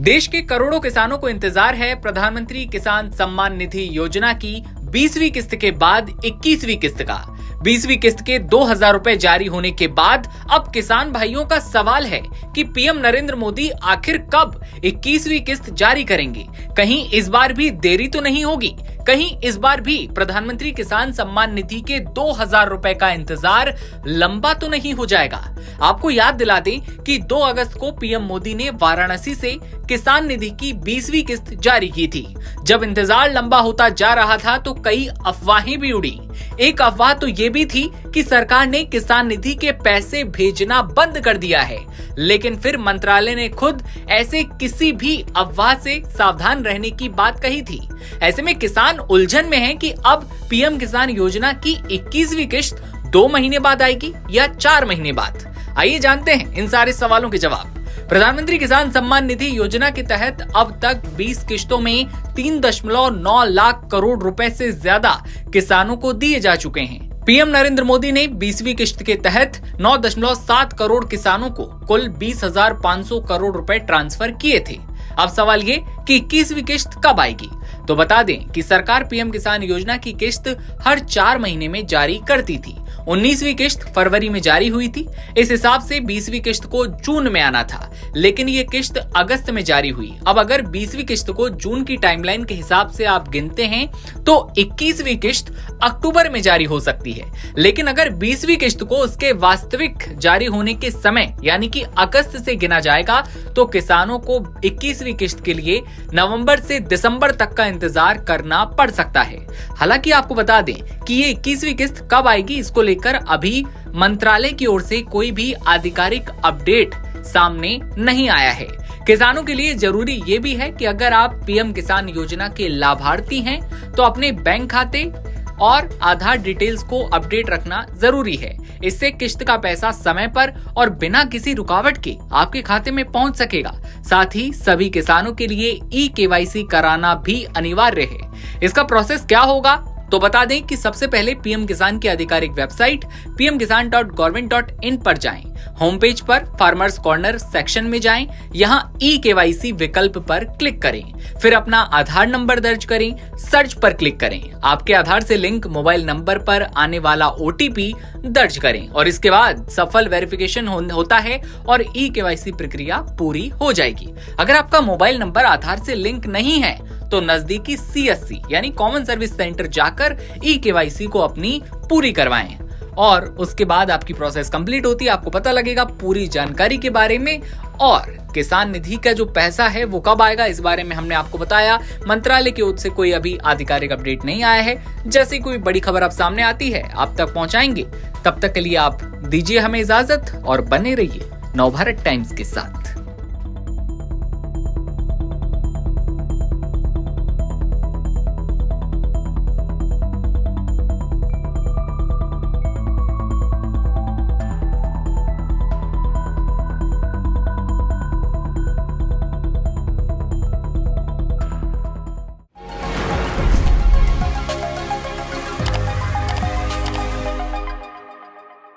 देश के करोड़ों किसानों को इंतजार है प्रधानमंत्री किसान सम्मान निधि योजना की 20वीं किस्त के बाद 21वीं किस्त का। 20वीं किस्त के 2000 रुपए जारी होने के बाद अब किसान भाइयों का सवाल है कि पीएम नरेंद्र मोदी आखिर कब 21वीं किस्त जारी करेंगे। कहीं इस बार भी देरी तो नहीं होगी, कहीं इस बार भी प्रधानमंत्री किसान सम्मान निधि के 2000 रुपए का इंतजार लंबा तो नहीं हो जाएगा। आपको याद दिला दें कि 2 अगस्त को पीएम मोदी ने वाराणसी से किसान निधि की 20वीं किस्त जारी की थी। जब इंतजार लंबा होता जा रहा था तो कई अफवाहें भी उड़ी। एक अफवाह तो ये भी थी कि सरकार ने किसान निधि के पैसे भेजना बंद कर दिया है, लेकिन फिर मंत्रालय ने खुद ऐसे किसी भी अफवाह से सावधान रहने की बात कही थी। ऐसे में किसान उलझन में हैं कि अब पीएम किसान योजना की 21वीं किस्त 2 महीने बाद आएगी या 4 महीने बाद। आइए जानते हैं इन सारे सवालों के जवाब। प्रधानमंत्री किसान सम्मान निधि योजना के तहत अब तक 20 किस्तों में 3.9 लाख करोड़ रुपए से ज्यादा किसानों को दिए जा चुके हैं। पीएम नरेंद्र मोदी ने 20वीं किस्त के तहत 9.7 करोड़ किसानों को कुल 20,500 करोड़ रुपए ट्रांसफर किए थे। अब सवाल ये कि 21वीं किस्त कब आएगी। तो बता दें कि सरकार पीएम किसान योजना की किस्त हर 4 महीने में जारी करती थी। 19वीं किस्त फरवरी में जारी हुई थी। इस हिसाब से 20वीं किस्त को जून में आना था, लेकिन ये किस्त अगस्त में जारी हुई। अब अगर 20वीं किस्त को जून की टाइमलाइन के हिसाब से आप गिनते हैं तो 21वीं किस्त अक्टूबर में जारी हो सकती है। लेकिन अगर 20वीं किस्त को उसके वास्तविक जारी होने के समय यानी कि अगस्त से गिना जाएगा तो किसानों को 21वीं किस्त के लिए नवंबर से दिसंबर तक का इंतजार करना पड़ सकता है। हालांकि आपको बता दें कि ये 21वीं किस्त कब आएगी, इसको लेकर अभी मंत्रालय की ओर से कोई भी आधिकारिक अपडेट सामने नहीं आया है। किसानों के लिए जरूरी ये भी है कि अगर आप पीएम किसान योजना के लाभार्थी हैं तो अपने बैंक खाते और आधार डिटेल्स को अपडेट रखना जरूरी है। इससे किस्त का पैसा समय पर और बिना किसी रुकावट के आपके खाते में पहुंच सकेगा। साथ ही सभी किसानों के लिए ई-केवाईसी कराना भी अनिवार्य है। इसका प्रोसेस क्या होगा तो बता दें कि सबसे पहले पीएम किसान की आधिकारिक वेबसाइट pmkisan.government.in पर जाएं। होम पेज पर फार्मर्स कॉर्नर सेक्शन में जाएं। यहां ई-केवाईसी विकल्प पर क्लिक करें, फिर अपना आधार नंबर दर्ज करें, सर्च पर क्लिक करें, आपके आधार से लिंक मोबाइल नंबर पर आने वाला ओटीपी दर्ज करें और इसके बाद सफल वेरिफिकेशन होता है और ई-केवाईसी प्रक्रिया पूरी हो जाएगी। अगर आपका मोबाइल नंबर आधार से लिंक नहीं है तो नजदीकी CSC यानी कॉमन सर्विस सेंटर जाकर ई-केवाईसी को अपनी पूरी करवाएं और उसके बाद आपकी प्रोसेस कंप्लीट होती है। आपको पता लगेगा पूरी जानकारी के बारे में और किसान निधि का जो पैसा है वो कब आएगा इस बारे में हमने आपको बताया। मंत्रालय की ओर से कोई अभी आधिकारिक अपडेट नहीं आया है। जैसे कोई बड़ी खबर अब सामने आती है आप तक पहुंचाएंगे। तब तक के लिए आप दीजिए हमें इजाजत और बने रहिए नवभारत टाइम्स के साथ।